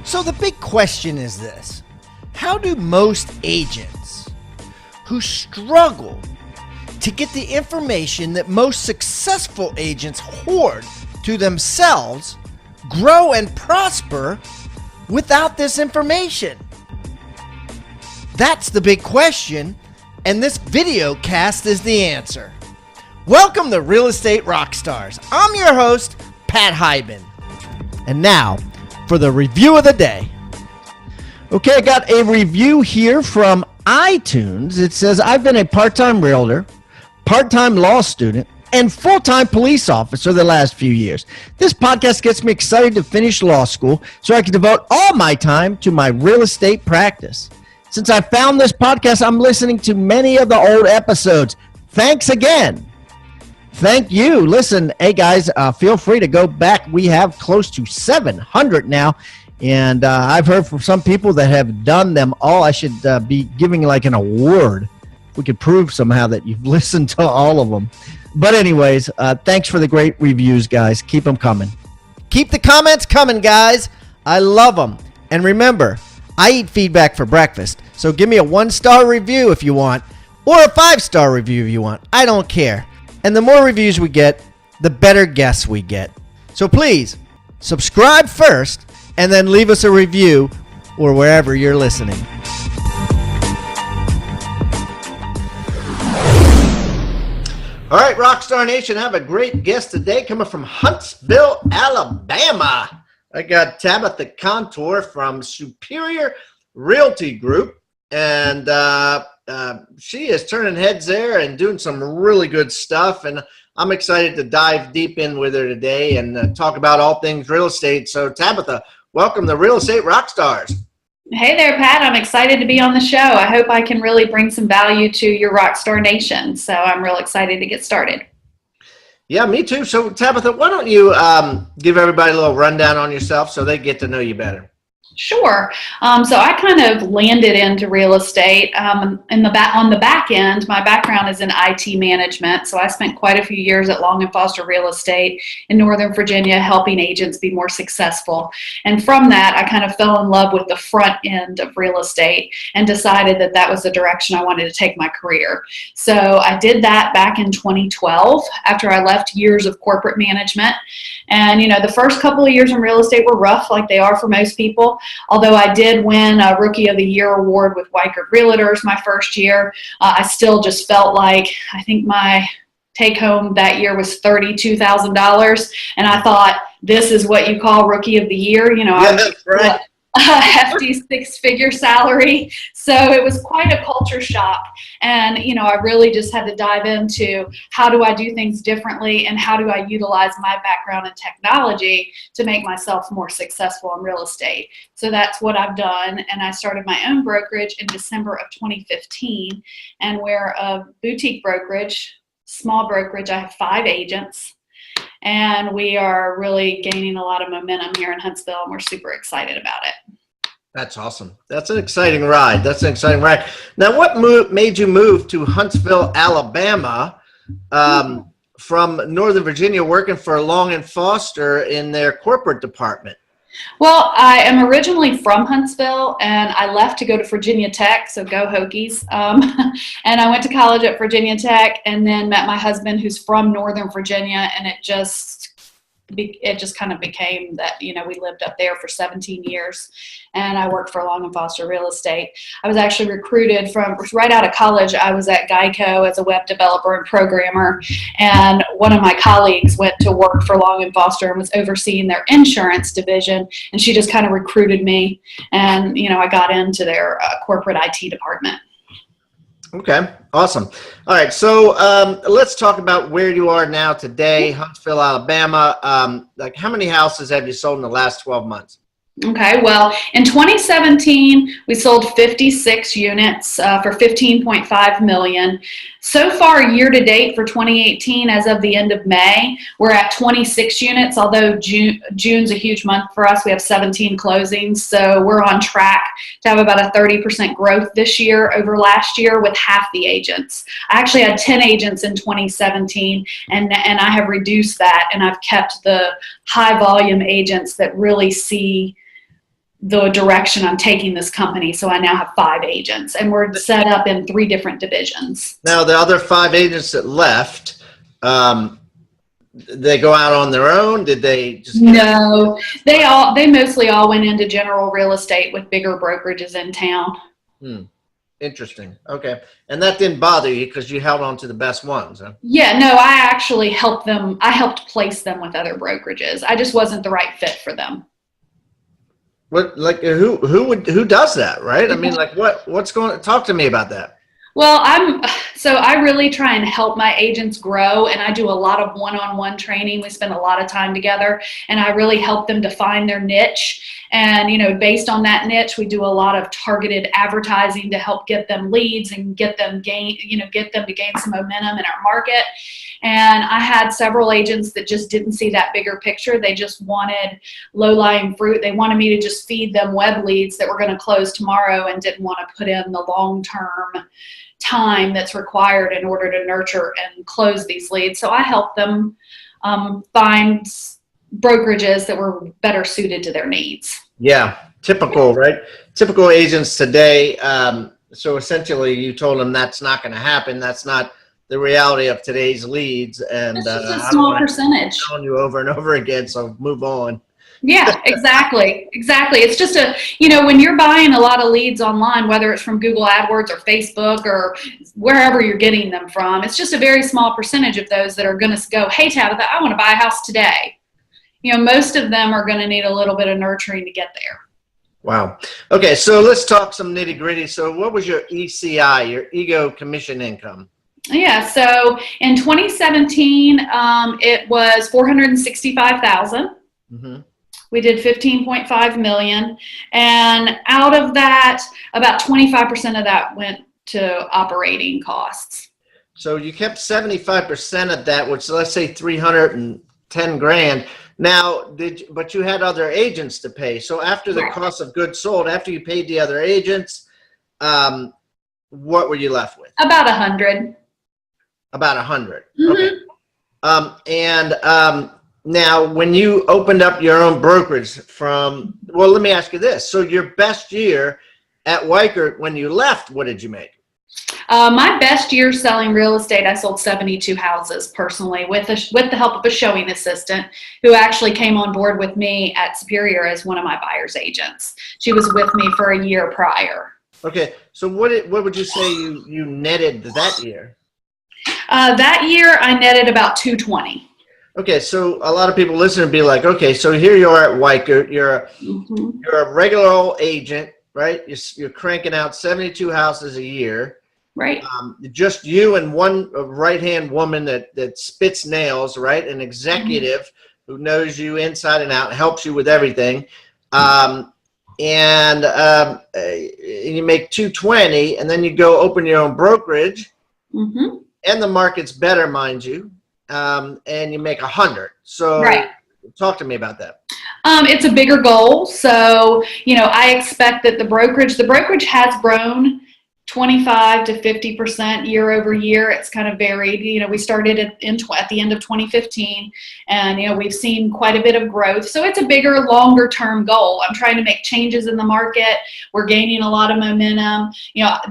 So the big question is this: how do most agents who struggle to get the information that most successful agents hoard to themselves grow and prosper without this information? That's the big question, and this video cast is the answer. Welcome to Real Estate Rockstars. I'm your host, Pat Hyben. And now, for the review of the day. Okay, I got a review here from iTunes. It says, I've been a part-time realtor, part-time law student, and full-time police officer the last few years. This podcast gets me excited to finish law school so I can devote all my time to my real estate practice. Since I found this podcast, I'm listening to many of the old episodes. Thanks again. Thank you. Listen, hey guys, feel free to go back. We have close to 700 now, and I've heard from some people that have done them all. I should be giving like an award. We could prove somehow that you've listened to all of them. But anyways, thanks for the great reviews, guys. Keep them coming. Keep the comments coming, guys. I love them. And remember, I eat feedback for breakfast, so give me a 1-star review if you want, or a 5-star review if you want. I don't care. And the more reviews we get, the better guests we get. So please, subscribe first, and then leave us a review or wherever you're listening. All right, Rockstar Nation, I have a great guest today coming from Huntsville, Alabama. I got Tabitha Kontur from Superior Realty Group, and she is turning heads there and doing some really good stuff, and I'm excited to dive deep in with her today and talk about all things real estate. So Tabitha, welcome to Real Estate Rockstars. Hey there, Pat. I'm excited to be on the show. I hope I can really bring some value to your Rockstar Nation, so I'm real excited to get started. Yeah, me too. So Tabitha, why don't you give everybody a little rundown on yourself so they get to know you better? Sure. So I kind of landed into real estate on the back end. My background is in IT management, so I spent quite a few years at Long & Foster Real Estate in Northern Virginia helping agents be more successful. And from that, I kind of fell in love with the front end of real estate and decided that that was the direction I wanted to take my career. So I did that back in 2012 after I left years of corporate management. And, you know, the first couple of years in real estate were rough, like they are for most people. Although I did win a Rookie of the Year award with Weichert Realtors my first year, I still just felt like, I think my take home that year was $32,000. And I thought, this is what you call Rookie of the Year. You know, yeah, that's right. A hefty 6-figure salary. So it was quite a culture shock. And, you know, I really just had to dive into how do I do things differently and how do I utilize my background in technology to make myself more successful in real estate. So that's what I've done. And I started my own brokerage in December of 2015. And we're a boutique brokerage, small brokerage. I have 5 agents. And we are really gaining a lot of momentum here in Huntsville, and we're super excited about it. That's awesome. That's an exciting ride. Now, what made you move to Huntsville, Alabama, from Northern Virginia, working for Long & Foster in their corporate department? Well, I am originally from Huntsville, and I left to go to Virginia Tech, so go Hokies. And I went to college at Virginia Tech and then met my husband who's from Northern Virginia, and it just kind of became that, you know, we lived up there for 17 years, and I worked for Long & Foster Real Estate. I was actually recruited from right out of college. I was at Geico as a web developer and programmer, and one of my colleagues went to work for Long & Foster and was overseeing their insurance division, and she just kind of recruited me, and, you know, I got into their corporate IT department. Okay, awesome. All right, so let's talk about where you are now today, Huntsville, Alabama. Like, how many houses have you sold in the last 12 months? Okay, well, in 2017, we sold 56 units for $15.5 million. So far, year to date for 2018, as of the end of May, we're at 26 units, although June's a huge month for us. We have 17 closings, so we're on track to have about a 30% growth this year over last year with half the agents. I actually had 10 agents in 2017, and I have reduced that, and I've kept the high volume agents that really see the direction I'm taking this company. So I now have 5 agents, and we're set up in 3 different divisions. Now, the other 5 agents that left, they go out on their own? Did they just No, they mostly all went into general real estate with bigger brokerages in town. Interesting. Okay. And that didn't bother you because you held on to the best ones, huh? Yeah, no, I actually helped them. I helped place them with other brokerages. I just wasn't the right fit for them. What, like, who does that, right? I mean, like, what's going on? Talk to me about that. Well, I really try and help my agents grow, and I do a lot of one-on-one training. We spend a lot of time together, and I really help them define their niche. And, based on that niche, we do a lot of targeted advertising to help get them leads and get them to gain some momentum in our market. And I had several agents that just didn't see that bigger picture. They just wanted low-lying fruit. They wanted me to just feed them web leads that were going to close tomorrow and didn't want to put in the long-term time that's required in order to nurture and close these leads. So I helped them find brokerages that were better suited to their needs. Yeah, typical, right? Typical agents today. So essentially, you told them that's not going to happen. That's not the reality of today's leads, and it's just a small percentage. I'm telling you over and over again. So move on. Yeah, exactly. It's just when you're buying a lot of leads online, whether it's from Google AdWords or Facebook or wherever you're getting them from, it's just a very small percentage of those that are going to go, hey, Tabitha, I want to buy a house today. Most of them are going to need a little bit of nurturing to get there. Wow. Okay, so let's talk some nitty gritty. So what was your ECI, your ego commission income? Yeah, so in 2017, it was $465,000. Mm-hmm. We did 15.5 million, and out of that, about 25% of that went to operating costs. So you kept 75% of that, which let's say 310 grand. Now, but you had other agents to pay. So after the cost of goods sold, after you paid the other agents, what were you left with? About 100. About 100. Mm-hmm. Okay. Now, when you opened up your own brokerage well, let me ask you this. So your best year at Weichert, when you left, what did you make? My best year selling real estate, I sold 72 houses personally with the help of a showing assistant who actually came on board with me at Superior as one of my buyer's agents. She was with me for a year prior. Okay. So what would you say you netted that year? That year, I netted about 220. Okay, so a lot of people listen and be like, okay, so here you are at Weichert, you're a regular old agent, right? You're cranking out 72 houses a year. Right. Just you and one right-hand woman that spits nails, right? An executive who knows you inside and out, helps you with everything. And you make 220, and then you go open your own brokerage, and the market's better, mind you. And you make 100. So talk to me about that. It's a bigger goal. So, I expect that the brokerage has grown 25 to 50% year over year. It's kind of varied. We started at the end of 2015, and, we've seen quite a bit of growth. So it's a bigger, longer term goal. I'm trying to make changes in the market. We're gaining a lot of momentum.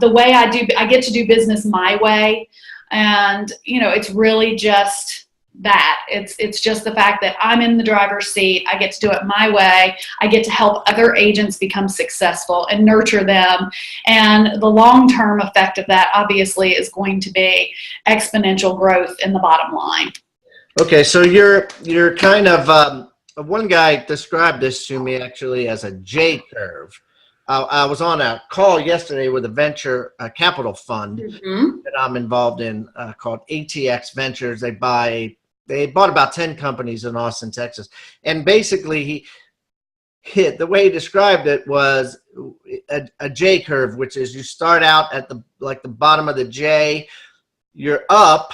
The way I get to do business my way. And, it's really just that. It's just the fact that I'm in the driver's seat. I get to do it my way. I get to help other agents become successful and nurture them. And the long-term effect of that, obviously, is going to be exponential growth in the bottom line. Okay, so you're kind of, one guy described this to me actually as a J curve. I was on a call yesterday with a venture capital fund that I'm involved in called ATX Ventures. They bought about 10 companies in Austin, Texas. And basically the way he described it was a J curve, which is you start out at the bottom of the J, you're up,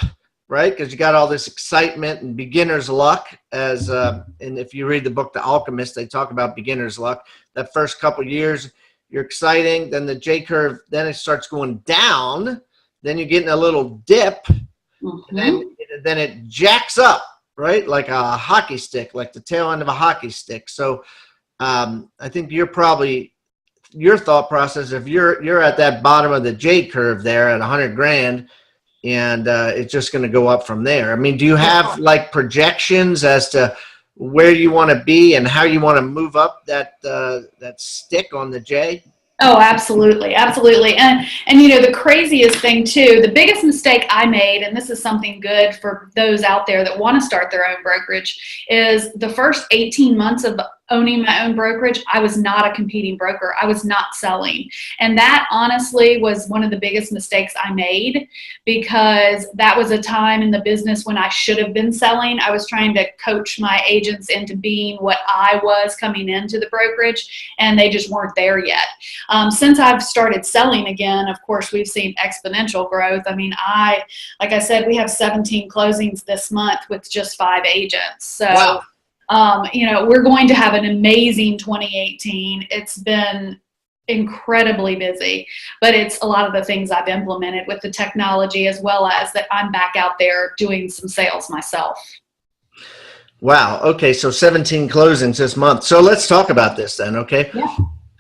right? Because you got all this excitement and beginner's luck. And if you read the book The Alchemist, they talk about beginner's luck. That first couple years, you're exciting. Then the J curve, then it starts going down. Then you're getting a little dip. And then it jacks up, right? Like a hockey stick, like the tail end of a hockey stick. So I think your thought process, if you're at that bottom of the J curve there at 100 grand, and it's just going to go up from there. I mean, do you have like projections as to where you want to be and how you want to move up that stick on the J? Oh, absolutely. Absolutely. And the craziest thing too, the biggest mistake I made, and this is something good for those out there that want to start their own brokerage, is the first 18 months of owning my own brokerage, I was not a competing broker. I was not selling. And that honestly was one of the biggest mistakes I made, because that was a time in the business when I should have been selling. I was trying to coach my agents into being what I was coming into the brokerage, and they just weren't there yet. Since I've started selling again, of course, we've seen exponential growth. I mean, like I said, we have 17 closings this month with just 5 agents. So, wow. We're going to have an amazing 2018. It's been incredibly busy, but it's a lot of the things I've implemented with the technology, as well as that I'm back out there doing some sales myself. Wow. Okay. So 17 closings this month. So let's talk about this then. Okay. Yeah.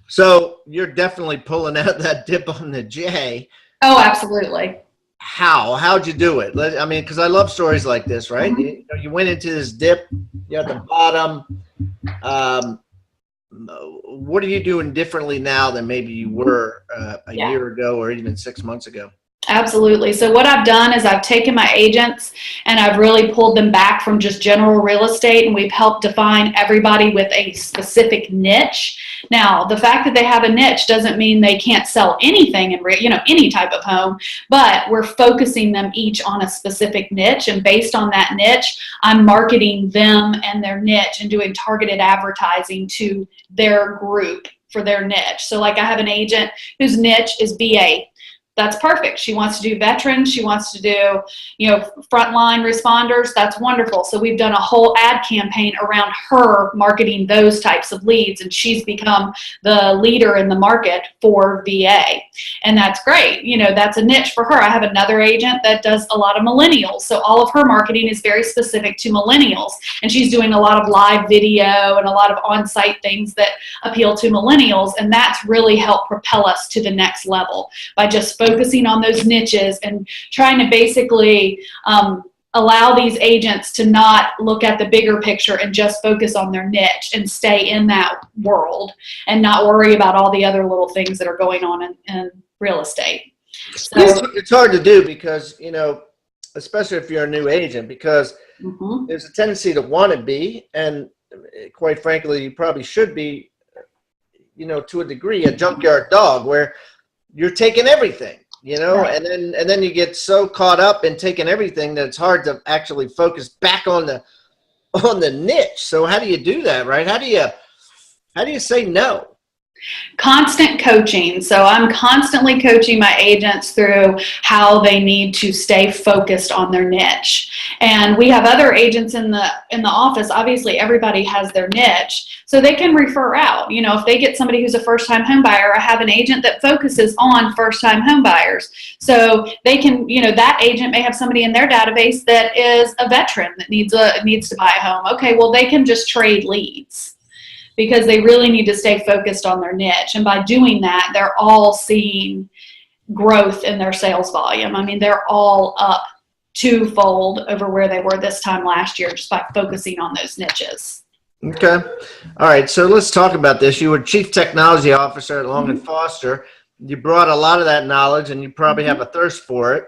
So you're definitely pulling out that dip on the J. Oh, absolutely. How'd you do it? I mean, because I love stories like this, right? Mm-hmm. You went into this dip, you're at the bottom. What are you doing differently now than maybe you were a year ago or even 6 months ago? Absolutely. So what I've done is I've taken my agents and I've really pulled them back from just general real estate, and we've helped define everybody with a specific niche. Now, the fact that they have a niche doesn't mean they can't sell anything in any type of home, but we're focusing them each on a specific niche, and based on that niche, I'm marketing them and their niche and doing targeted advertising to their group for their niche. So like I have an agent whose niche is VA. That's perfect. She wants to do veterans. She wants to do, frontline responders. That's wonderful. So we've done a whole ad campaign around her marketing those types of leads, and she's become the leader in the market for VA. And that's great. That's a niche for her. I have another agent that does a lot of millennials. So all of her marketing is very specific to millennials, and she's doing a lot of live video and a lot of on-site things that appeal to millennials. And that's really helped propel us to the next level by just focusing on those niches and trying to basically allow these agents to not look at the bigger picture and just focus on their niche and stay in that world and not worry about all the other little things that are going on in real estate. So, it's hard to do because, especially if you're a new agent, because there's a tendency to want to be, and quite frankly, you probably should be, to a degree, a junkyard dog where you're taking everything, right. and then you get so caught up in taking everything that it's hard to actually focus back on the niche. So how do you do that, right? How do you say no? Constant coaching. So I'm constantly coaching my agents through how they need to stay focused on their niche. And we have other agents in the office. Obviously, everybody has their niche, so they can refer out. If they get somebody who's a first-time home buyer, I have an agent that focuses on first-time home buyers. So they can, that agent may have somebody in their database that is a veteran that needs to buy a home. Okay, well, they can just trade leads, because they really need to stay focused on their niche. And by doing that, they're all seeing growth in their sales volume. I mean, they're all up twofold over where they were this time last year just by focusing on those niches. Okay. All right. So let's talk about this. You were Chief Technology Officer at Long & Foster. You brought a lot of that knowledge, and you probably have a thirst for it.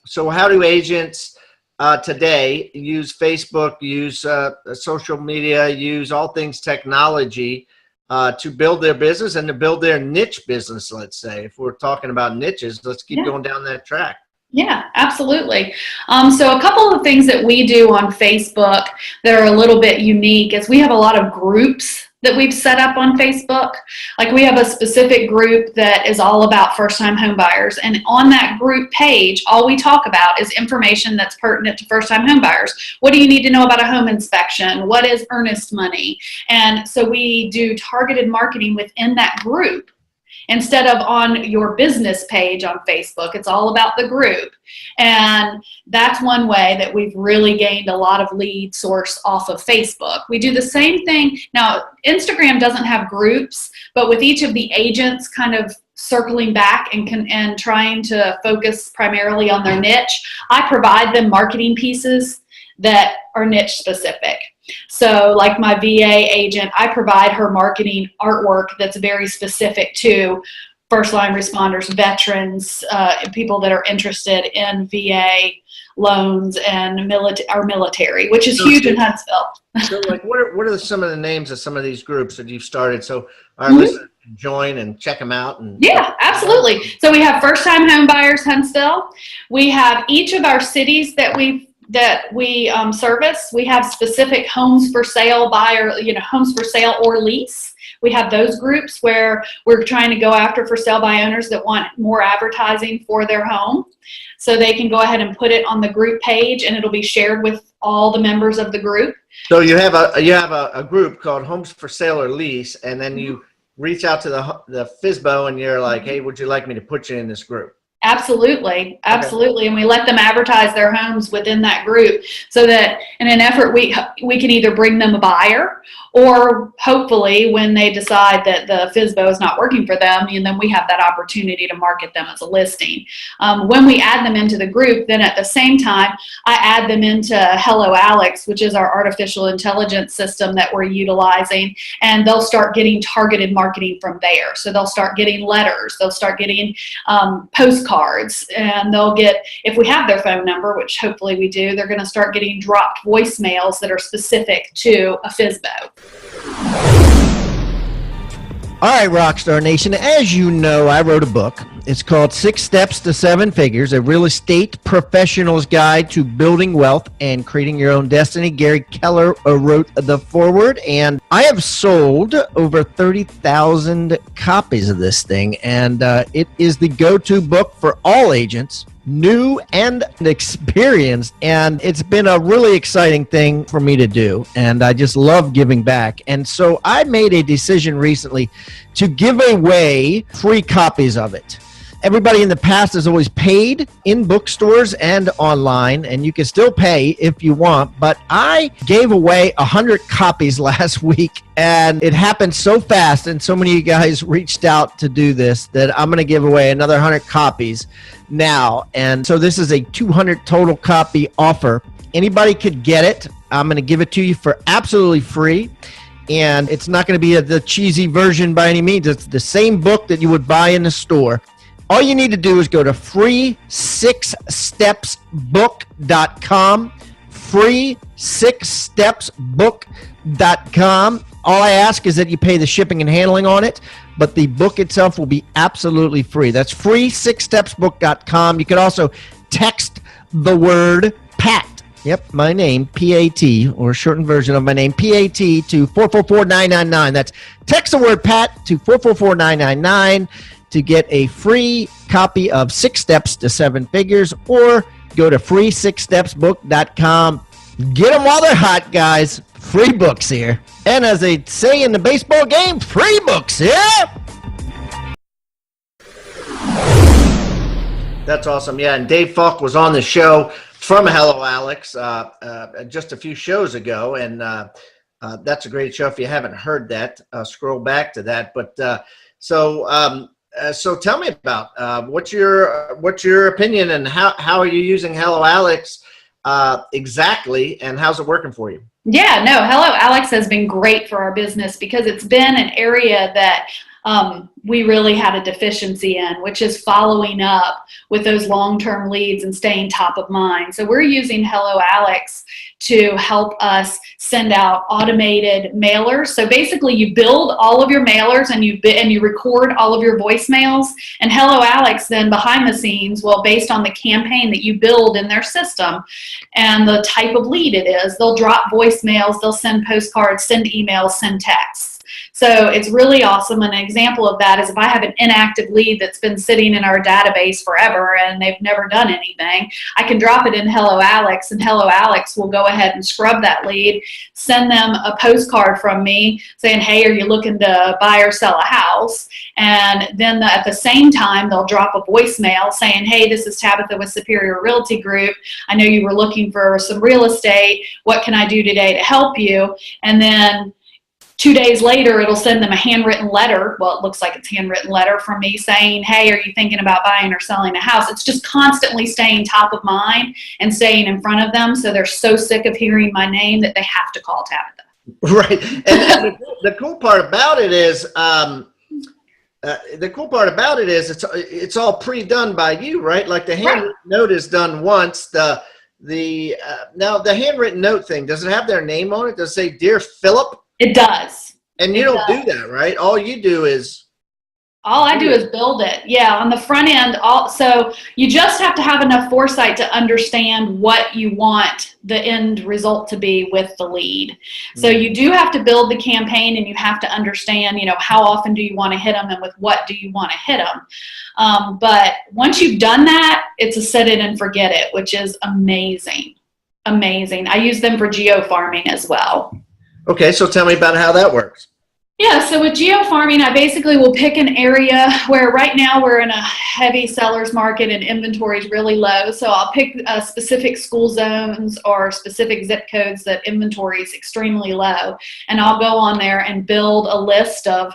So how do agents today use Facebook, use social media, use all things technology to build their business and to build their niche business, let's say? If we're talking about niches, let's keep going down that track. Yeah, absolutely. So a couple of things that we do on Facebook that are a little bit unique is we have a lot of groups that we've set up on Facebook. Like we have a specific group that is all about first-time home buyers. And on that group page, all we talk about is information that's pertinent to first-time home buyers. What do you need to know about a home inspection? What is earnest money? And so we do targeted marketing within that group. instead of on your business page on Facebook. It's all about the group. And that's one way that we've really gained a lot of lead source off of Facebook. We do the same thing. Now, Instagram doesn't have groups, but with each of the agents kind of circling back and trying to focus primarily on their niche, I provide them marketing pieces that are niche specific. So like my VA agent, I provide her marketing artwork that's very specific to first line responders, veterans, people that are interested in VA loans and our military, which is huge in Huntsville. So like what are some of the names of some of these groups that you've started so our listeners can join and check them out? Yeah, absolutely. So we have First Time Home Buyers Huntsville. We have each of our cities that we service. We have specific homes for sale homes for sale or lease. We have those groups where we're trying to go after for sale by owners that want more advertising for their home. So they can go ahead and put it on the group page and it'll be shared with all the members of the group. So you have a group called Homes for Sale or Lease, and then you reach out to the FSBO and you're like, hey, would you like me to put you in this group? Absolutely. Okay. And we let them advertise their homes within that group so that in an effort we can either bring them a buyer or hopefully when they decide that the FSBO is not working for them, and then we have that opportunity to market them as a listing. When we add them into the group, then at the same time, I add them into Hello Alex, which is our artificial intelligence system that we're utilizing, and they'll start getting targeted marketing from there. So they'll start getting letters, they'll start getting postcards, and they'll get, if we have their phone number, which hopefully we do, they're going to start getting dropped voicemails that are specific to a FSBO. All right, Rockstar Nation, as you know, I wrote a book. It's called 6 Steps to 7 Figures, a real estate professional's guide to building wealth and creating your own destiny. Gary Keller wrote the foreword, and I have sold over 30,000 copies of this thing, and it is the go-to book for all agents, new and experienced, and it's been a really exciting thing for me to do, and I just love giving back. And so I made a decision recently to give away free copies of it. Everybody in the past has always paid in bookstores and online, and you can still pay if you want, but I gave away 100 copies last week, and it happened so fast, and so many of you guys reached out to do this that I'm going to give away another 100 copies now. And so this is a 200 total copy offer. Anybody could get it. I'm going to give it to you for absolutely free. And it's not going to be the cheesy version by any means. It's the same book that you would buy in the store. All you need to do is go to free6stepsbook.com, free6stepsbook.com. All I ask is that you pay the shipping and handling on it, but the book itself will be absolutely free. That's free6stepsbook.com. You can also text the word PAT. Yep, my name, P-A-T, or shortened version of my name, P-A-T, to 444-999. That's text the word PAT to 444-999 to get a free copy of 6 Steps to 7 Figures, or go to free6stepsbook.com. Get them while they're hot, guys. Free books here. And as they say in the baseball game, free books, yeah? That's awesome. Yeah, and Dave Falk was on the show from Hello Alex just a few shows ago, and that's a great show. If you haven't heard that, scroll back to that. But so tell me about what's your opinion, and how are you using Hello Alex exactly, and how's it working for you? Yeah, no, Hello Alex has been great for our business because it's been an area that we really had a deficiency in, which is following up with those long-term leads and staying top of mind. So we're using Hello Alex to help us send out automated mailers. So basically you build all of your mailers and you record all of your voicemails, and Hello Alex then behind the scenes will, based on the campaign that you build in their system and the type of lead it is, they'll drop voicemails, they'll send postcards, send emails, send texts. So it's really awesome. An example of that is if I have an inactive lead that's been sitting in our database forever and they've never done anything, I can drop it in Hello Alex, and Hello Alex will go ahead and scrub that lead, send them a postcard from me saying, hey, are you looking to buy or sell a house? And then at the same time, they'll drop a voicemail saying, hey, this is Tabitha with Superior Realty Group. I know you were looking for some real estate. What can I do today to help you? And then 2 days later, it'll send them a handwritten letter. Well, it looks like it's a handwritten letter from me saying, hey, are you thinking about buying or selling a house? It's just constantly staying top of mind and staying in front of them. So they're so sick of hearing my name that they have to call Tabitha. Right. And the cool part about it is, it's all pre-done by you, right? Like the handwritten note is done once. Now the handwritten note thing, does it have their name on it? Does it say Dear Philip? It does. And you don't do that, right? All you do is build it. Yeah, on the front end. So you just have to have enough foresight to understand what you want the end result to be with the lead. So you do have to build the campaign, and you have to understand, how often do you want to hit them and with what do you want to hit them. But once you've done that, it's a set it and forget it, which is amazing. Amazing. I use them for geo-farming as well. Okay, so tell me about how that works. Yeah, so with geo-farming, I basically will pick an area where right now we're in a heavy seller's market and inventory is really low. So I'll pick specific school zones or specific zip codes that inventory is extremely low. And I'll go on there and build a list of,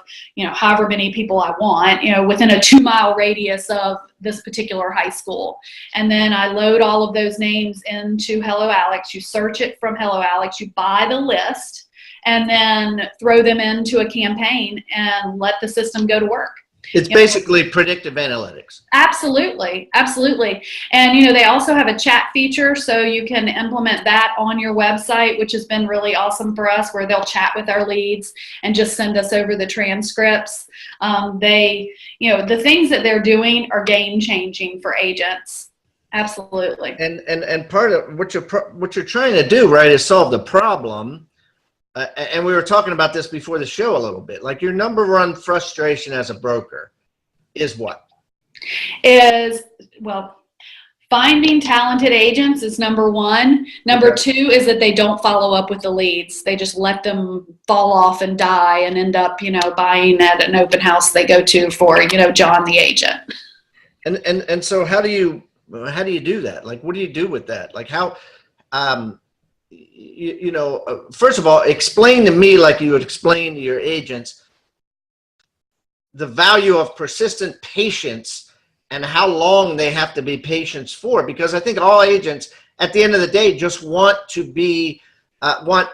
however many people I want, within a 2-mile radius of this particular high school. And then I load all of those names into Hello Alex. You search it from Hello Alex, you buy the list, and then throw them into a campaign and let the system go to work. It's basically predictive analytics. Absolutely. Absolutely. And, they also have a chat feature, so you can implement that on your website, which has been really awesome for us, where they'll chat with our leads and just send us over the transcripts. The things that they're doing are game changing for agents. Absolutely. And part of what you're trying to do, right, is solve the problem. And we were talking about this before the show a little bit. Like, your number one frustration as a broker is what? Finding talented agents is number one. Number two is that they don't follow up with the leads. They just let them fall off and die and end up, buying at an open house they go to for, John the agent. And so how do you do that? Like, what do you do with that? Like, how, first of all, explain to me, like you would explain to your agents, the value of persistent patience and how long they have to be patient for. Because I think all agents at the end of the day just want to want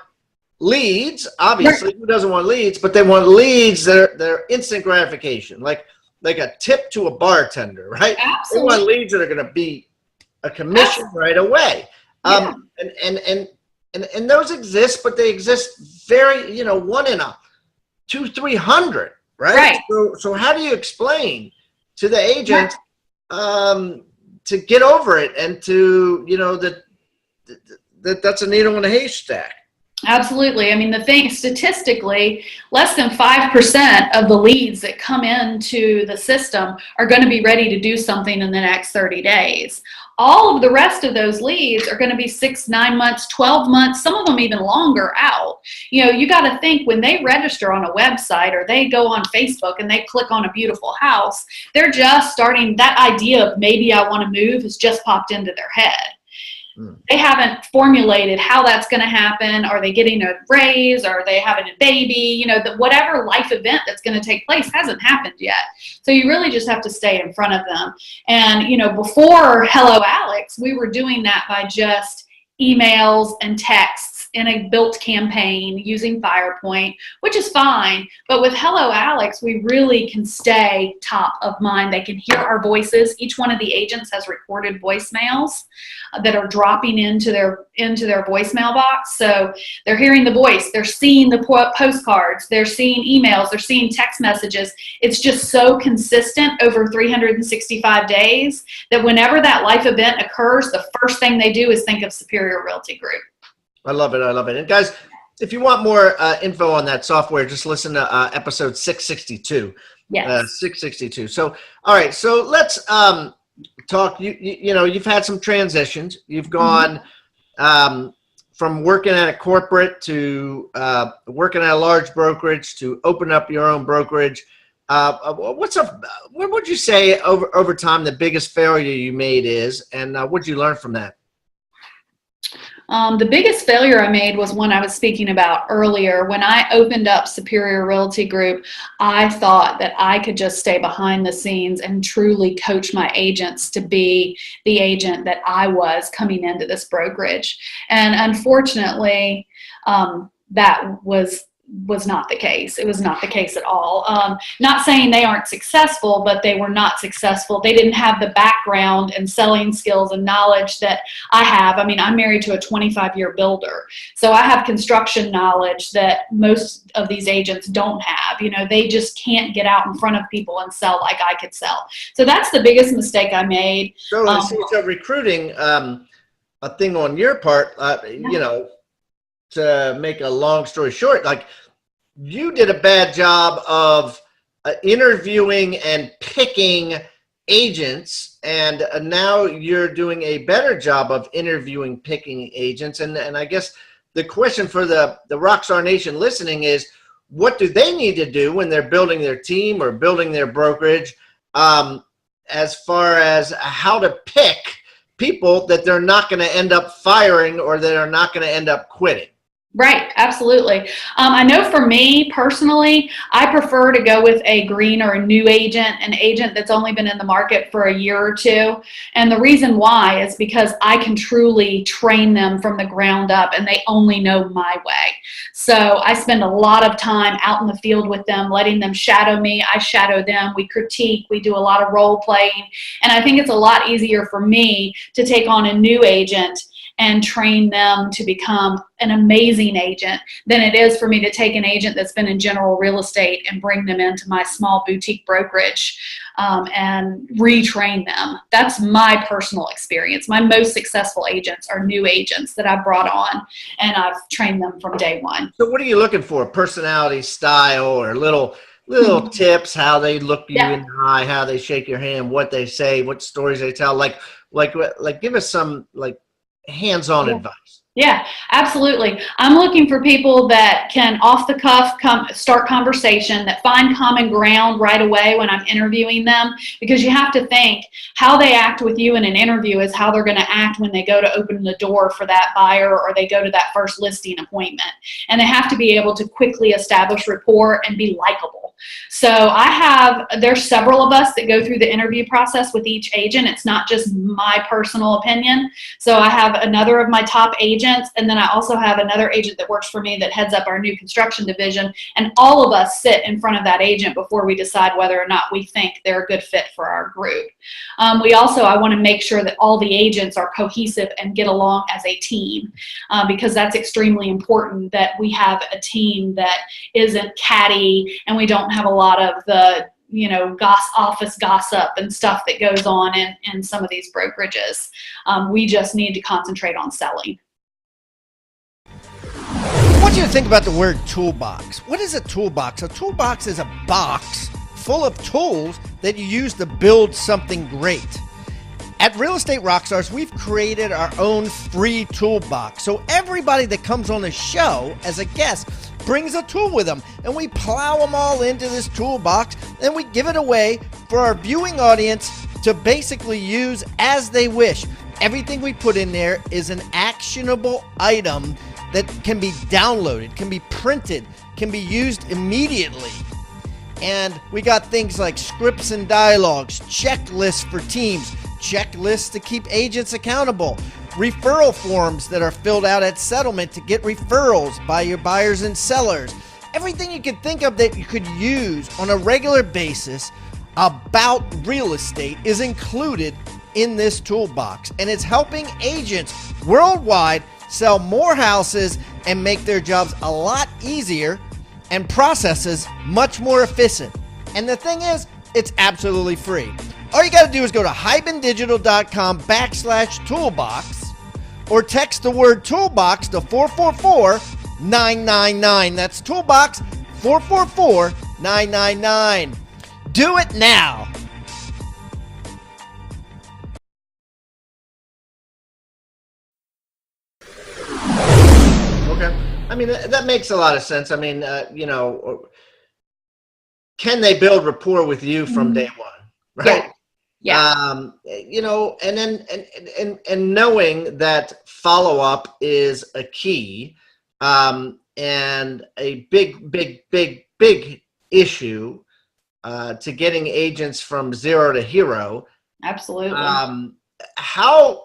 leads. Obviously, who doesn't want leads? But they want leads that are instant gratification, like a tip to a bartender, right? Absolutely. They want leads that are going to be a commission right away. And those exist, but they exist very, 1 in 200-300, right? So how do you explain to the agent to get over it and to, that's a needle in a haystack? Absolutely. I mean, the thing, statistically, less than 5% of the leads that come into the system are going to be ready to do something in the next 30 days. All of the rest of those leads are going to be 6, 9 months, 12 months, some of them even longer out. You got to think, when they register on a website or they go on Facebook and they click on a beautiful house, they're just starting, that idea of maybe I want to move has just popped into their head. They haven't formulated how that's going to happen. Are they getting a raise? Are they having a baby? Whatever life event that's going to take place hasn't happened yet. So you really just have to stay in front of them. And, before Hello Alex, we were doing that by just emails and texts in a built campaign using FirePoint, which is fine. But with Hello Alex, we really can stay top of mind. They can hear our voices. Each one of the agents has recorded voicemails that are dropping into their voicemail box. So they're hearing the voice, they're seeing the postcards, they're seeing emails, they're seeing text messages. It's just so consistent over 365 days that whenever that life event occurs, the first thing they do is think of Superior Realty Group. I love it. And guys, If you want more info on that software, just listen to episode 662. Yes. 662. So, all right. So let's talk. You know, you've had some transitions. You've gone from working at a corporate to working at a large brokerage to open up your own brokerage. What would you say over time the biggest failure you made is, and what did you learn from that? The biggest failure I made was one I was speaking about earlier. When I opened up Superior Realty Group, I thought that I could just stay behind the scenes and truly coach my agents to be the agent that I was coming into this brokerage. And unfortunately, that was not the case. It was not the case at all. Not saying they aren't successful, but they were not successful. They didn't have the background and selling skills and knowledge that I have. I mean, I'm married to a 25-year builder, so I have construction knowledge that most of these agents don't have. You know, they just can't get out in front of people and sell like I could sell. So that's the biggest mistake I made. So recruiting, a thing on your part, you know, to make a long story short, like, you did a bad job of interviewing and picking agents, and now you're doing a better job of interviewing, picking agents. And I guess the question for the Rockstar Nation listening is, what do they need to do when they're building their team or building their brokerage, as far as how to pick people that they're not going to end up firing or that are not going to end up quitting? Right, absolutely. I know for me personally, I prefer to go with a green or a new agent, an agent that's only been in the market for a year or two. And the reason why is because I can truly train them from the ground up and they only know my way. So I spend a lot of time out in the field with them, letting them shadow me. I shadow them. We critique. We do a lot of role playing. And I think it's a lot easier for me to take on a new agent and train them to become an amazing agent than it is for me to take an agent that's been in general real estate and bring them into my small boutique brokerage and retrain them. That's my personal experience. My most successful agents are new agents that I've brought on, and I've trained them from day one. So what are you looking for? Personality, style, or little tips, how they look you in the eye, how they shake your hand, what they say, what stories they tell? Like give us some hands-on advice. Yeah, absolutely. I'm looking for people that can off the cuff start conversation, that find common ground right away when I'm interviewing them, because you have to think how they act with you in an interview is how they're going to act when they go to open the door for that buyer or they go to that first listing appointment. And they have to be able to quickly establish rapport and be likable. So there's several of us that go through the interview process with each agent. It's not just my personal opinion. So I have another of my top agents, and then I also have another agent that works for me that heads up our new construction division, and all of us sit in front of that agent before we decide whether or not we think they're a good fit for our group. I want to make sure that all the agents are cohesive and get along as a team, because that's extremely important, that we have a team that isn't catty and we don't have a lot of the office gossip and stuff that goes on in some of these brokerages. We just need to concentrate on selling. What do you think about the word toolbox? What is a toolbox? A toolbox is a box full of tools that you use to build something great. At Real Estate Rockstars, we've created our own free toolbox. So everybody that comes on the show as a guest brings a tool with them, and we plow them all into this toolbox, and we give it away for our viewing audience to basically use as they wish. Everything we put in there is an actionable item that can be downloaded, can be printed, can be used immediately. And we got things like scripts and dialogues, checklists for teams, checklists to keep agents accountable, referral forms that are filled out at settlement to get referrals by your buyers and sellers. Everything you could think of that you could use on a regular basis about real estate is included in this toolbox, and it's helping agents worldwide sell more houses and make their jobs a lot easier and processes much more efficient. And the thing is, it's absolutely free. All you got to do is go to hybendigital.com/toolbox or text the word toolbox to 444 999. That's Toolbox 444-999. Do it now. Okay. I mean, that makes a lot of sense. I mean, can they build rapport with you from day one? Right. Yeah. And then and knowing that follow-up is a key, and a big issue to getting agents from zero to hero. Absolutely. How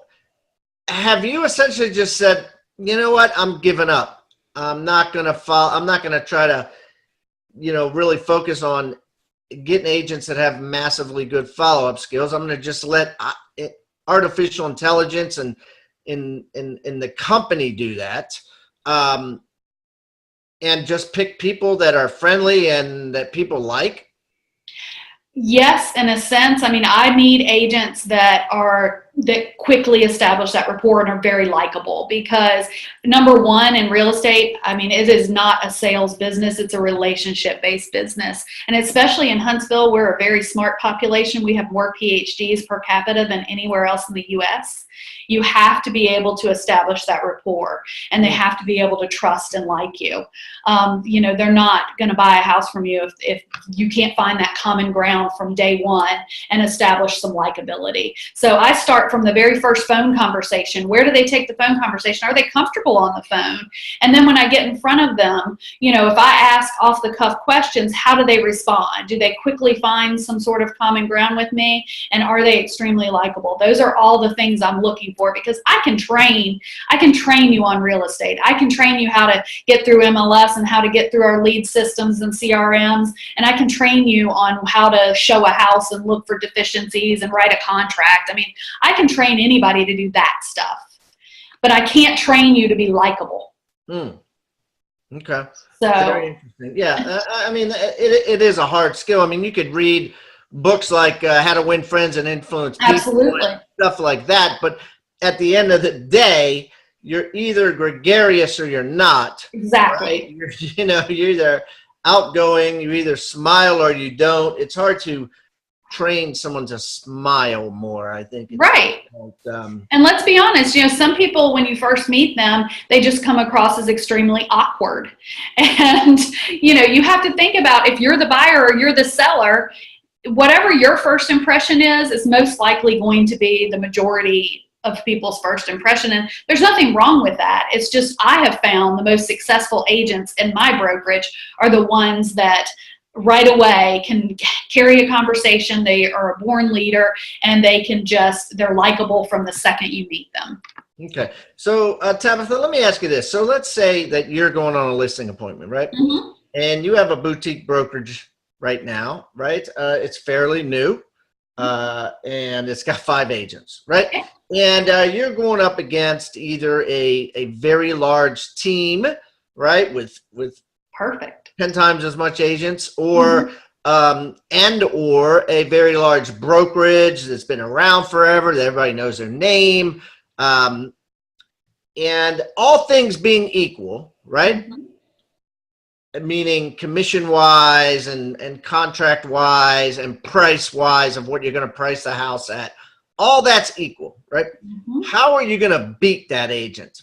have you essentially just said, you know what, I'm giving up. I'm not going to try to, really focus on getting agents that have massively good follow-up skills. I'm going to just let artificial intelligence and in the company do that, and just pick people that are friendly and that people like. Yes, in a sense. I mean, I need agents that quickly establish that rapport and are very likable, because number one, in real estate, I mean, it is not a sales business. It's a relationship-based business. And especially in Huntsville, we're a very smart population. We have more PhDs per capita than anywhere else in the US. You have to be able to establish that rapport, and they have to be able to trust and like you. They're not going to buy a house from you if you can't find that common ground from day one and establish some likability. So I start from the very first phone conversation. Where do they take the phone conversation? Are they comfortable on the phone? And then when I get in front of them, if I ask off the cuff questions, how do they respond? Do they quickly find some sort of common ground with me? And are they extremely likable? Those are all the things I'm looking for, because I can train you on real estate. I can train you how to get through MLS and how to get through our lead systems and CRMs. And I can train you on how to show a house and look for deficiencies and write a contract. I mean, I can train anybody to do that stuff, but I can't train you to be likable. Okay. So very interesting. Yeah. I mean, it is a hard skill. I mean, you could read books like How to Win Friends and Influence People. Absolutely. And stuff like that. But at the end of the day, you're either gregarious or you're not. Exactly. Right? You're either outgoing, you either smile or you don't. It's hard to train someone to smile more, I think. Right. And let's be honest, some people, when you first meet them, they just come across as extremely awkward. And, you have to think about, if you're the buyer or you're the seller, whatever your first impression is most likely going to be the majority of people's first impression. And there's nothing wrong with that. It's just, I have found the most successful agents in my brokerage are the ones that right away can carry a conversation. They are a born leader, and they're likable from the second you meet them. Okay. So Tabitha, let me ask you this. So let's say that you're going on a listing appointment, right? Mm-hmm. And you have a boutique brokerage right now, right? It's fairly new, and it's got 5 agents, right? Okay. And you're going up against either a very large team, right, with Perfect 10 times as much agents, or or a very large brokerage that's been around forever, that everybody knows their name, and all things being equal, right? Meaning commission-wise and contract-wise and price-wise of what you're going to price the house at. All that's equal, right? How are you going to beat that agent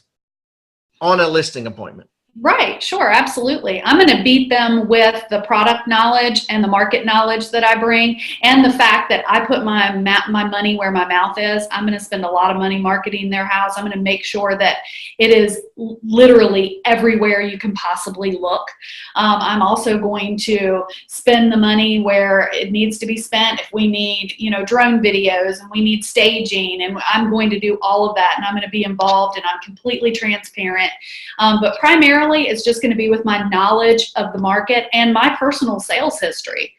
on a listing appointment? Right. Sure. Absolutely. I'm going to beat them with the product knowledge and the market knowledge that I bring, and the fact that I put my money where my mouth is. I'm going to spend a lot of money marketing their house. I'm going to make sure that it is literally everywhere you can possibly look. I'm also going to spend the money where it needs to be spent. If we need, drone videos and we need staging, and I'm going to do all of that, and I'm going to be involved, and I'm completely transparent. But primarily, it's just going to be with my knowledge of the market and my personal sales history.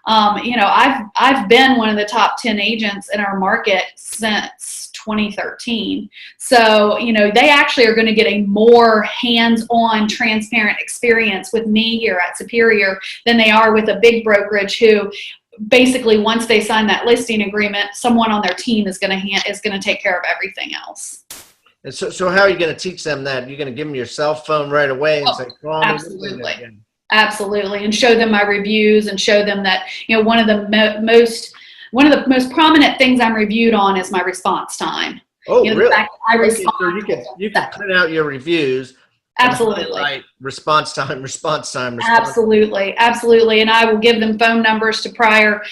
I've been one of the top 10 agents in our market since 2013. So, they actually are going to get a more hands-on, transparent experience with me here at Superior than they are with a big brokerage who basically, once they sign that listing agreement, someone on their team is going to take care of everything else. And so how are you going to teach them that? You're going to give them your cell phone right away and say, call me. Absolutely. Absolutely. And show them my reviews and show them that, one of the most prominent things I'm reviewed on is my response time. Oh, really? The fact that I respond. So you can print out your reviews. Absolutely. Right. Response time. Absolutely. Absolutely. And I will give them phone numbers to prior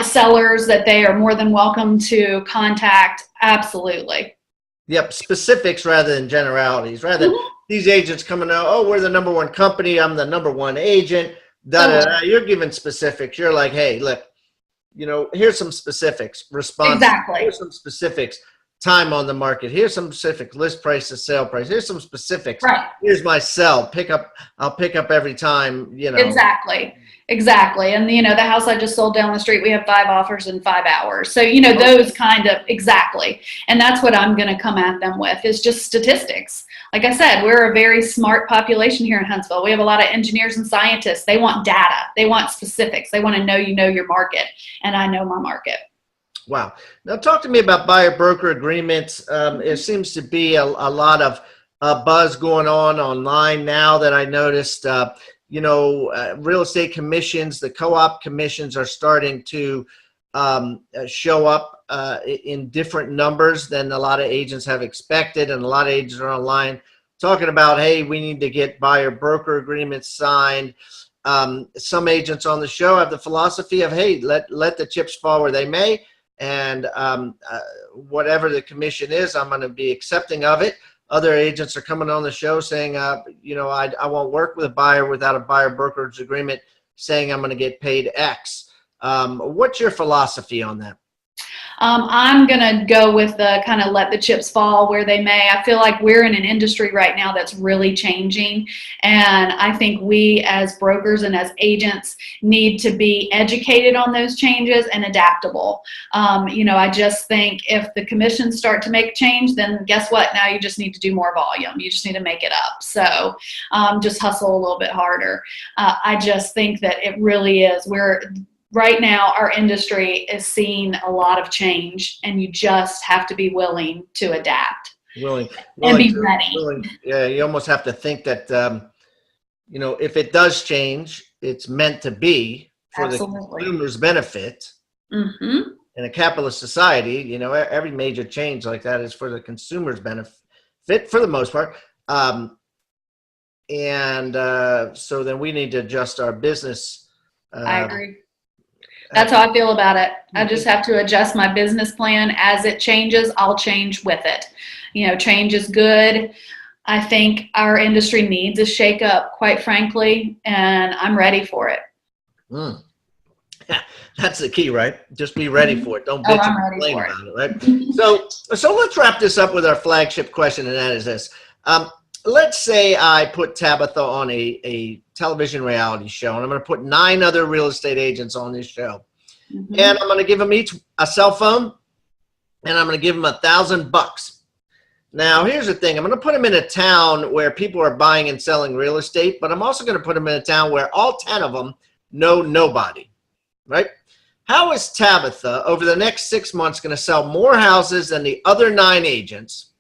sellers that they are more than welcome to contact. Absolutely. Yep. Specifics rather than generalities. Rather than these agents coming out, oh, we're the number one company. I'm the number one agent. You're giving specifics. You're like, hey, look, here's some specifics. Response. Exactly. Here's some specifics. Time on the market. Here's some specifics. List price to sale price. Here's some specifics. Right. Here's my cell. I'll pick up every time, Exactly. And the house I just sold down the street, we have 5 offers in 5 hours. So, those kind of, exactly. And that's what I'm going to come at them with, is just statistics. Like I said, we're a very smart population here in Huntsville. We have a lot of engineers and scientists. They want data. They want specifics. They want to know your market. And I know my market. Wow. Now talk to me about buyer broker agreements. It seems to be a lot of buzz going on online now that I noticed. Real estate commissions, the co-op commissions are starting to show up in different numbers than a lot of agents have expected. And a lot of agents are online talking about, hey, we need to get buyer broker agreements signed. Some agents on the show have the philosophy of, hey, let the chips fall where they may. And whatever the commission is, I'm going to be accepting of it. Other agents are coming on the show saying, I won't work with a buyer without a buyer brokerage agreement, saying I'm going to get paid X. What's your philosophy on that? I'm going to go with the kind of let the chips fall where they may. I feel like we're in an industry right now that's really changing. And I think we as brokers and as agents need to be educated on those changes and adaptable. I just think if the commissions start to make change, then guess what? Now you just need to do more volume. You just need to make it up. So just hustle a little bit harder. I just think that it really is. Right now, our industry is seeing a lot of change, and you just have to be willing to adapt. Willing and be ready. Yeah, you almost have to think that, if it does change, it's meant to be for Absolutely. the consumer's benefit. Mm-hmm. In a capitalist society, every major change like that is for the consumer's benefit for the most part. So then we need to adjust our business. I agree. That's how I feel about it. I just have to adjust my business plan. As it changes, I'll change with it. Change is good. I think our industry needs a shakeup, quite frankly, and I'm ready for it. That's the key, right? Just be ready for it. Don't bitch and complain about it, right? So let's wrap this up with our flagship question, and that is this. Let's say I put Tabitha on a television reality show, and I'm going to put 9 other real estate agents on this show. Mm-hmm. And I'm going to give them each a cell phone, and I'm going to give them $1,000. Now, here's the thing. I'm going to put them in a town where people are buying and selling real estate, but I'm also going to put them in a town where all 10 of them know nobody, right? How is Tabitha over the next 6 months going to sell more houses than the other 9 agents?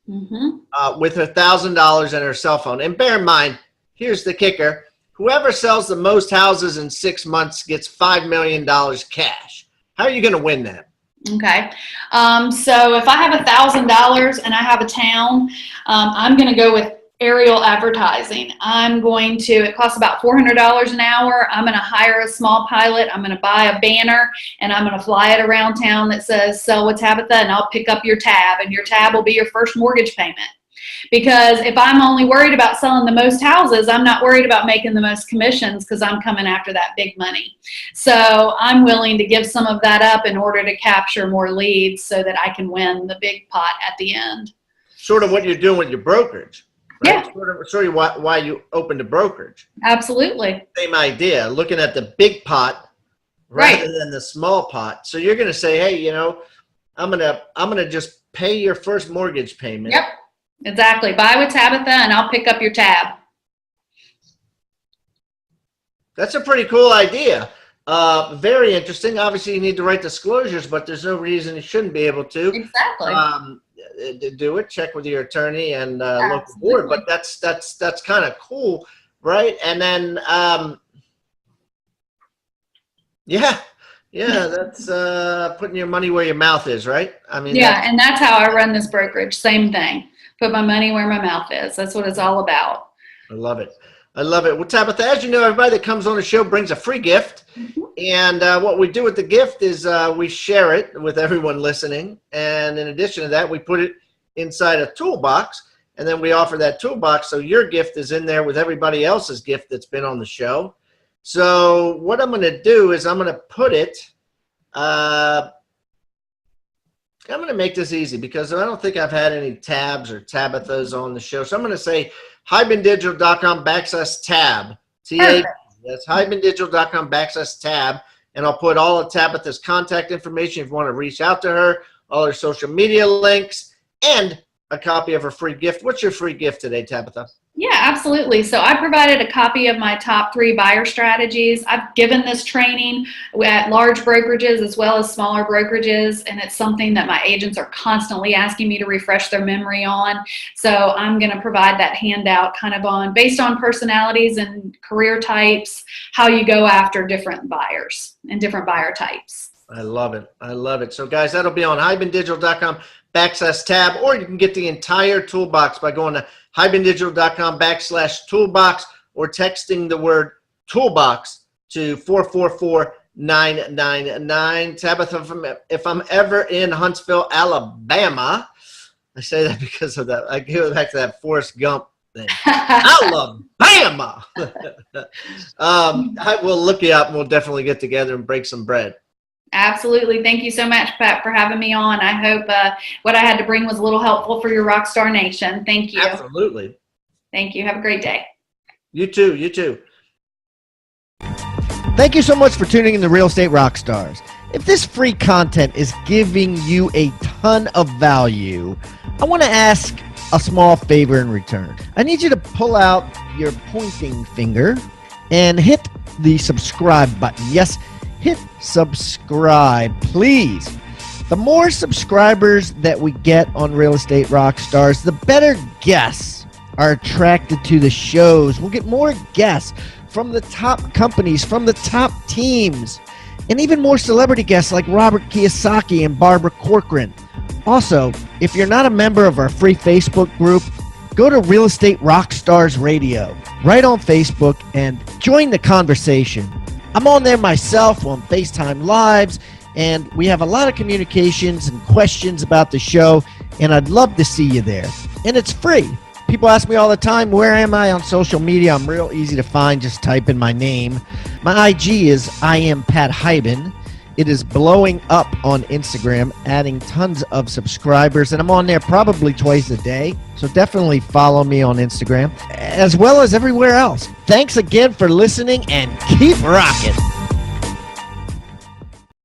Mm-hmm. With her $1,000 and her cell phone? And bear in mind, here's the kicker. Whoever sells the most houses in 6 months gets $5 million cash. How are you going to win that? Okay. So if I have $1,000 and I have a town, I'm going to go with aerial advertising. It costs about $400 an hour. I'm going to hire a small pilot. I'm going to buy a banner, and I'm going to fly it around town that says sell with Tabitha, and I'll pick up your tab, and your tab will be your first mortgage payment. Because if I'm only worried about selling the most houses, I'm not worried about making the most commissions, because I'm coming after that big money. So I'm willing to give some of that up in order to capture more leads so that I can win the big pot at the end. Sort of what you're doing with your brokerage. Right? Yeah. Sort of why you opened a brokerage. Absolutely. Same idea, looking at the big pot rather than the small pot. So you're going to say, hey, I'm going to just pay your first mortgage payment. Yep. Exactly. Buy with Tabitha, and I'll pick up your tab. That's a pretty cool idea. Very interesting. Obviously, you need to write disclosures, but there's no reason you shouldn't be able to. Exactly. do it, check with your attorney and local board. But that's kind of cool, right? And then that's putting your money where your mouth is, right? I mean, and that's how I run this brokerage. Same thing. Put my money where my mouth is. That's what it's all about. I love it. Well, Tabitha, as you know, everybody that comes on the show brings a free gift. And what we do with the gift is we share it with everyone listening. And in addition to that, we put it inside a toolbox. And then we offer that toolbox so your gift is in there with everybody else's gift that's been on the show. So what I'm going to do is I'm going to put it I'm going to make this easy because I don't think I've had any Tabs or Tabithas on the show. So I'm going to say hibandigital.com/tab. T-A. That's hibandigital.com/tab. And I'll put all of Tabitha's contact information if you want to reach out to her, all her social media links, and a copy of her free gift. What's your free gift today, Tabitha? Yeah, absolutely. So I provided a copy of my top 3 buyer strategies. I've given this training at large brokerages as well as smaller brokerages, and it's something that my agents are constantly asking me to refresh their memory on. So I'm going to provide that handout kind of based on personalities and career types, how you go after different buyers and different buyer types. I love it. So guys, that'll be on hibandigital.com/tab, or you can get the entire toolbox by going to hibandigital.com/toolbox or texting the word toolbox to 444-999. Tabitha, if I'm ever in Huntsville, Alabama, I say that because of that. I go back to that Forrest Gump thing. Alabama. I will look you up and we'll definitely get together and break some bread. Absolutely. Thank you so much, Pat, for having me on. I hope what I had to bring was a little helpful for your Rockstar Nation. Thank you. Absolutely. Thank you. Have a great day. You too. Thank you so much for tuning in to Real Estate Rockstars. If this free content is giving you a ton of value, I want to ask a small favor in return. I need you to pull out your pointing finger and hit the subscribe button. Yes, hit subscribe, please. The more subscribers that we get on Real Estate Rockstars, the better guests are attracted to the shows. We'll get more guests from the top companies, from the top teams, and even more celebrity guests like Robert Kiyosaki and Barbara Corcoran. Also, if you're not a member of our free Facebook group, go to Real Estate Rockstars Radio right on Facebook and join the conversation. I'm on there myself on FaceTime Lives, and we have a lot of communications and questions about the show, and I'd love to see you there. And it's free. People ask me all the time, where am I on social media? I'm real easy to find. Just type in my name. My IG is I am Pat Hyben. It is blowing up on Instagram, adding tons of subscribers, and I'm on there probably twice a day. So definitely follow me on Instagram, as well as everywhere else. Thanks again for listening, and keep rocking.